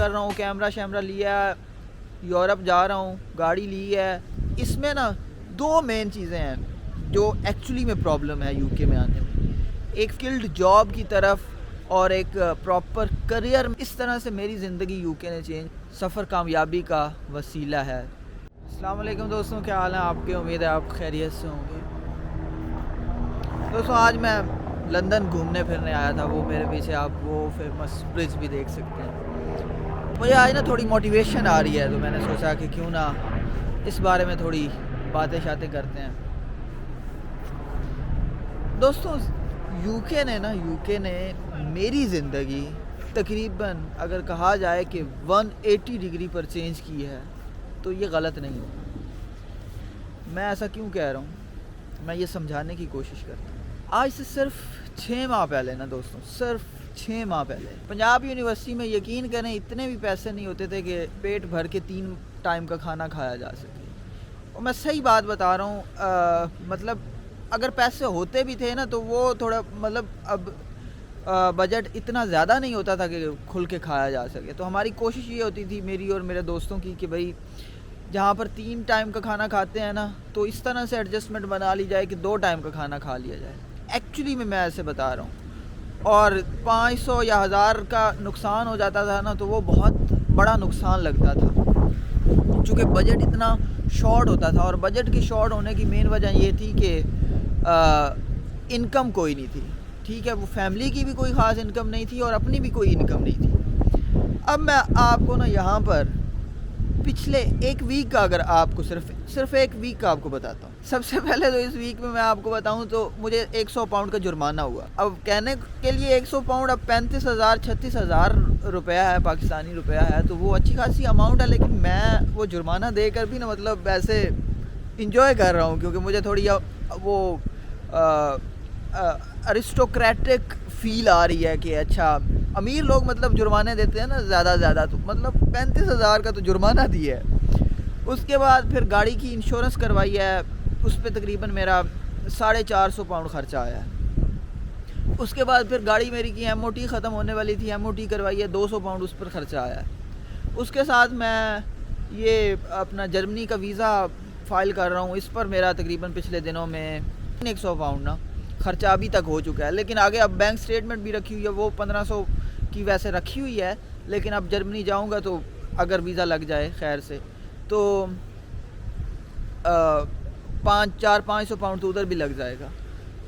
کر رہا ہوں, کیمرہ شیمرہ لیا ہے, یورپ جا رہا ہوں, گاڑی لی ہے. اس میں نا دو مین چیزیں ہیں جو ایکچولی میں پرابلم ہے یو کے میں آنے میں. ایک اسکلڈ جاب کی طرف اور ایک پراپر کریئر. اس طرح سے میری زندگی یو کے نے چینج, سفر کامیابی کا وسیلہ ہے. السلام علیکم دوستوں, کیا حال ہیں آپ کے؟ امید ہے آپ خیریت سے ہوں گے. دوستوں آج میں لندن گھومنے پھرنے آیا تھا. وہ میرے پیچھے آپ وہ فیمس برج بھی دیکھ سکتے ہیں. مجھے آج نا تھوڑی موٹیویشن آ رہی ہے, تو میں نے سوچا کہ کیوں نہ اس بارے میں تھوڑی باتیں شاتیں کرتے ہیں. دوستوں یو کے نے میری زندگی تقریباً اگر کہا جائے کہ 180 ڈگری پر چینج کی ہے تو یہ غلط نہیں ہوگا. میں ایسا کیوں کہہ رہا ہوں, میں یہ سمجھانے کی کوشش کرتا ہوں. آج سے صرف 6 ماہ پہلے نا دوستوں, صرف 6 ماہ پہلے پنجاب یونیورسٹی میں یقین کریں اتنے بھی پیسے نہیں ہوتے تھے کہ پیٹ بھر کے 3 ٹائم کا کھانا کھایا جا سکے. اور میں صحیح بات بتا رہا ہوں, مطلب اگر پیسے ہوتے بھی تھے نا تو وہ تھوڑا مطلب اب بجٹ اتنا زیادہ نہیں ہوتا تھا کہ کھل کے کھایا جا سکے. تو ہماری کوشش یہ ہوتی تھی میری اور میرے دوستوں کی کہ بھائی جہاں پر 3 ٹائم کا کھانا کھاتے ہیں نا تو اس طرح سے ایڈجسٹمنٹ بنا لی جائے کہ 2 ٹائم کا کھانا کھا لیا جائے. ایکچولی میں ایسے بتا رہا ہوں. اور 500 یا 1000 کا نقصان ہو جاتا تھا نا تو وہ بہت بڑا نقصان لگتا تھا, چونکہ بجٹ اتنا شارٹ ہوتا تھا. اور بجٹ کی شارٹ ہونے کی مین وجہ یہ تھی کہ انکم کوئی نہیں تھی. ٹھیک ہے, وہ فیملی کی بھی کوئی خاص انکم نہیں تھی اور اپنی بھی کوئی انکم نہیں تھی. اب میں آپ کو نا یہاں پر پچھلے 1 ویک کا اگر آپ کو صرف 1 ویک کا آپ کو بتاتا ہوں. سب سے پہلے تو اس ویک میں آپ کو بتاؤں تو مجھے 100 پاؤنڈ کا جرمانہ ہوا. اب کہنے کے لیے 100 پاؤنڈ اب 35,000 36,000 روپیہ ہے, پاکستانی روپیہ ہے, تو وہ اچھی خاصی اماؤنٹ ہے. لیکن میں وہ جرمانہ دے کر بھی نا مطلب ایسے انجوائے کر رہا ہوں, کیونکہ مجھے تھوڑی وہ ارسٹوکریٹک فیل آ رہی ہے کہ اچھا امیر لوگ مطلب جرمانے دیتے ہیں نا زیادہ, تو مطلب 35,000 کا تو جرمانہ دیا ہے. اس کے بعد پھر گاڑی کی انشورنس کروائی ہے, اس پہ تقریباً میرا 450 پاؤنڈ خرچہ آیا ہے. اس کے بعد پھر گاڑی میری کی ایم او ٹی ختم ہونے والی تھی, ایم او ٹی کروائی ہے, 200 پاؤنڈ اس پر خرچہ آیا ہے. اس کے ساتھ میں یہ اپنا جرمنی کا ویزا فائل کر رہا ہوں, اس پر میرا تقریباً پچھلے دنوں میں 100 پاؤنڈ نا خرچہ ابھی تک ہو چکا ہے. لیکن آگے اب بینک سٹیٹمنٹ بھی رکھی ہوئی ہے, وہ 1500 کی ویسے رکھی ہوئی ہے. لیکن اب جرمنی جاؤں گا تو اگر ویزا لگ جائے خیر سے تو 500 پاؤنڈ تو ادھر بھی لگ جائے گا.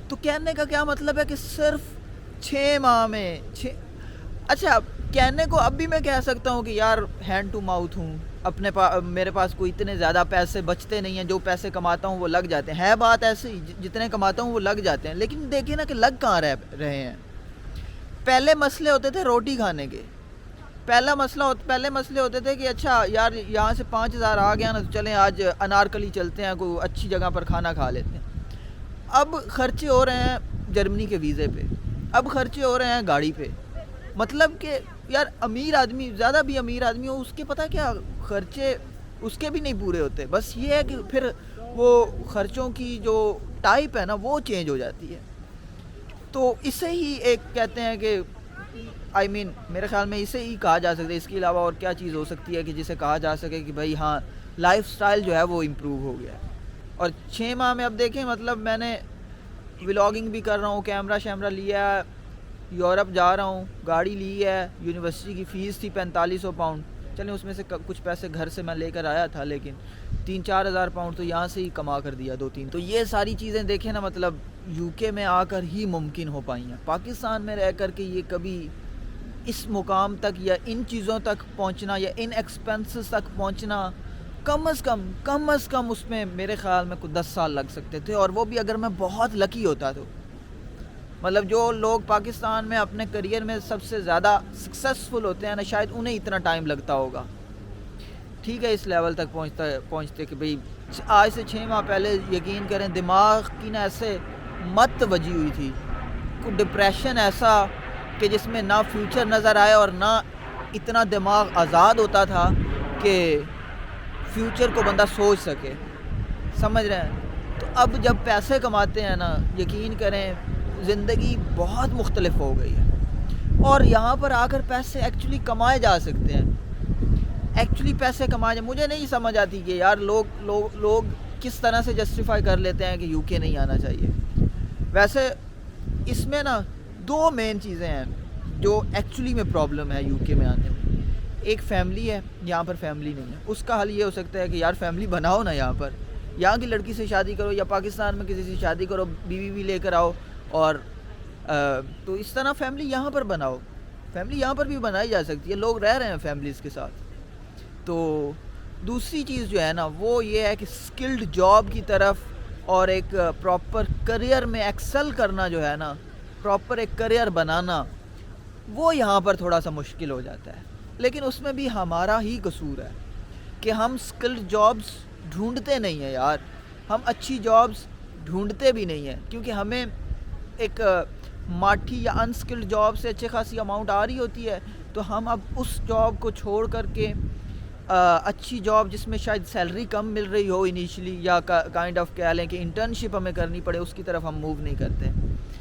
تو کہنے کا کیا مطلب ہے کہ صرف 6 ماہ میں اچھا کہنے کو اب بھی میں کہہ سکتا ہوں کہ یار ہینڈ ٹو ماؤتھ ہوں, میرے پاس کوئی اتنے زیادہ پیسے بچتے نہیں ہیں, جو پیسے کماتا ہوں وہ لگ جاتے ہیں. ہے بات ایسی, جتنے کماتا ہوں وہ لگ جاتے ہیں. لیکن دیکھیں نا کہ لگ کہاں رہے ہیں. پہلے مسئلے ہوتے تھے روٹی کھانے کے. پہلے مسئلے ہوتے تھے کہ اچھا یار یہاں سے 5,000 آ گیا نا تو چلیں آج انارکلی چلتے ہیں, کوئی اچھی جگہ پر کھانا کھا لیتے ہیں. اب خرچے ہو رہے ہیں جرمنی کے ویزے پہ, اب خرچے ہو رہے ہیں گاڑی پہ. مطلب کہ یار امیر آدمی, زیادہ بھی امیر آدمی ہو, اس کے پتہ کیا خرچے اس کے بھی نہیں پورے ہوتے. بس یہ ہے کہ پھر وہ خرچوں کی جو ٹائپ ہے نا وہ چینج ہو جاتی ہے. تو اسے ہی ایک کہتے ہیں کہ میرے خیال میں اسے ہی کہا جا سکتا ہے. اس کے علاوہ اور کیا چیز ہو سکتی ہے کہ جسے کہا جا سکے کہ بھائی ہاں لائف سٹائل جو ہے وہ امپروو ہو گیا ہے. اور 6 ماہ میں اب دیکھیں مطلب میں نے ولاگنگ بھی کر رہا ہوں, کیمرہ شیمرہ لیا ہے, یورپ جا رہا ہوں, گاڑی لی ہے, یونیورسٹی کی فیس تھی 4500 پاؤنڈ, چلیں اس میں سے کچھ پیسے گھر سے میں لے کر آیا تھا, لیکن 3-4 ہزار پاؤنڈ تو یہاں سے ہی کما کر دیا 2-3. تو یہ ساری چیزیں دیکھیں نا مطلب یو کے میں آ کر ہی ممکن ہو پائی ہیں. پاکستان میں رہ کر کے یہ کبھی اس مقام تک یا ان چیزوں تک پہنچنا یا ان ایکسپینسز تک پہنچنا کم از کم اس میں میرے خیال میں 10 سال لگ سکتے تھے. اور وہ بھی اگر میں بہت لکی ہوتا تو. مطلب جو لوگ پاکستان میں اپنے کریئر میں سب سے زیادہ سکسیسفل ہوتے ہیں نا شاید انہیں اتنا ٹائم لگتا ہوگا. ٹھیک ہے, اس لیول تک پہنچتے کہ بھئی آج سے 6 ماہ پہلے یقین کریں دماغ کی نا ایسے مت وجی ہوئی تھی, کوئی ڈپریشن ایسا کہ جس میں نہ فیوچر نظر آئے اور نہ اتنا دماغ آزاد ہوتا تھا کہ فیوچر کو بندہ سوچ سکے. سمجھ رہے ہیں؟ تو اب جب پیسے کماتے ہیں نا یقین کریں زندگی بہت مختلف ہو گئی ہے. اور یہاں پر آ کر پیسے ایکچولی کمائے جا سکتے ہیں. ایکچولی پیسے کمائے. مجھے نہیں سمجھ آتی کہ یار لوگ کس طرح سے جسٹیفائی کر لیتے ہیں کہ یو کے نہیں آنا چاہیے. ویسے اس میں نا 2 مین چیزیں ہیں جو ایکچولی میں پرابلم ہے یو کے میں آنے میں. ایک فیملی ہے, یہاں پر فیملی نہیں ہے. اس کا حل یہ ہو سکتا ہے کہ یار فیملی بناؤ نا, یہاں کی لڑکی سے شادی کرو, یا پاکستان میں کسی سے شادی کرو, بیوی بھی لے کر آؤ, اور تو اس طرح فیملی یہاں پر بناؤ. فیملی یہاں پر بھی بنائی جا سکتی ہے, لوگ رہ رہے ہیں فیملیز کے ساتھ. تو دوسری چیز جو ہے نا وہ یہ ہے کہ اسکلڈ جاب کی طرف اور ایک پراپر کریئر میں ایکسل کرنا جو ہے نا, پراپر ایک کریئر بنانا, وہ یہاں پر تھوڑا سا مشکل ہو جاتا ہے. لیکن اس میں بھی ہمارا ہی قصور ہے کہ ہم اسکلڈ جابس ڈھونڈتے نہیں ہیں یار. ہم اچھی جابس ڈھونڈتے بھی نہیں ہیں, کیونکہ ہمیں ایک ماٹھی یا انسکلڈ جاب سے اچھے خاصی اماؤنٹ آ رہی ہوتی ہے, تو ہم اب اس جاب کو چھوڑ کر کے اچھی جاب جس میں شاید سیلری کم مل رہی ہو انیشلی, یا کائنڈ آف کہہ لیں کہ انٹرنشپ ہمیں کرنی پڑے, اس کی طرف ہم موو نہیں کرتے.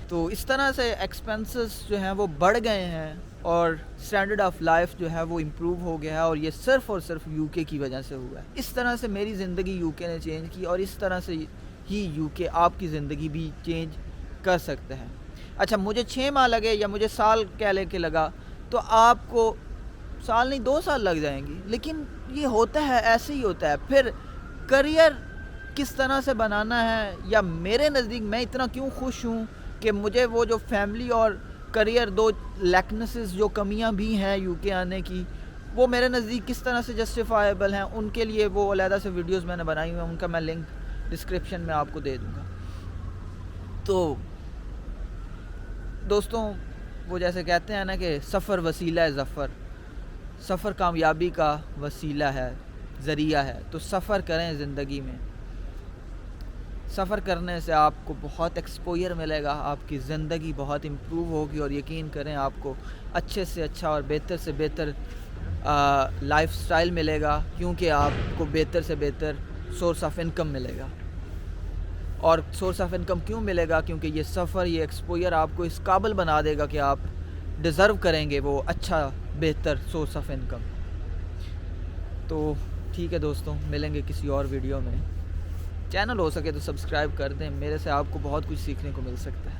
تو اس طرح سے ایکسپینسز جو ہیں وہ بڑھ گئے ہیں, اور اسٹینڈرڈ آف لائف جو ہے وہ امپروو ہو گیا ہے, اور یہ صرف اور صرف یو کے کی وجہ سے ہوا ہے. اس طرح سے میری زندگی یو کے نے چینج کی, اور اس طرح سے ہی یو کے آپ کی زندگی بھی چینج کر سکتے ہیں. اچھا, مجھے 6 ماہ لگے یا مجھے سال کہہ لے کے لگا, تو آپ کو سال نہیں 2 سال لگ جائیں گی. لیکن یہ ہوتا ہے, ایسے ہی ہوتا ہے. پھر کریئر کس طرح سے بنانا ہے, یا میرے نزدیک میں اتنا کیوں خوش ہوں کہ مجھے وہ جو فیملی اور کریئر 2 لیکنسز جو کمیاں بھی ہیں یو کے آنے کی, وہ میرے نزدیک کس طرح سے جسٹیفائیبل ہیں, ان کے لیے وہ علیحدہ سے ویڈیوز میں نے بنائی ہوئی ہیں, ان کا میں لنک ڈسکرپشن میں آپ کو دے دوں گا. تو دوستوں, وہ جیسے کہتے ہیں نا کہ سفر وسیلہ ہے ظفر, سفر کامیابی کا وسیلہ ہے, ذریعہ ہے. تو سفر کریں زندگی میں. سفر کرنے سے آپ کو بہت ایکسپوئر ملے گا, آپ کی زندگی بہت امپروو ہوگی, اور یقین کریں آپ کو اچھے سے اچھا اور بہتر سے بہتر لائف سٹائل ملے گا, کیونکہ آپ کو بہتر سے بہتر سورس آف انکم ملے گا. اور سورس آف انکم کیوں ملے گا؟ کیونکہ یہ سفر, یہ ایکسپوئر آپ کو اس قابل بنا دے گا کہ آپ ڈیزرو کریں گے وہ اچھا بہتر سورس آف انکم. تو ٹھیک ہے دوستوں, ملیں گے کسی اور ویڈیو میں. چینل ہو سکے تو سبسکرائب کر دیں, میرے سے آپ کو بہت کچھ سیکھنے کو مل سکتا ہے.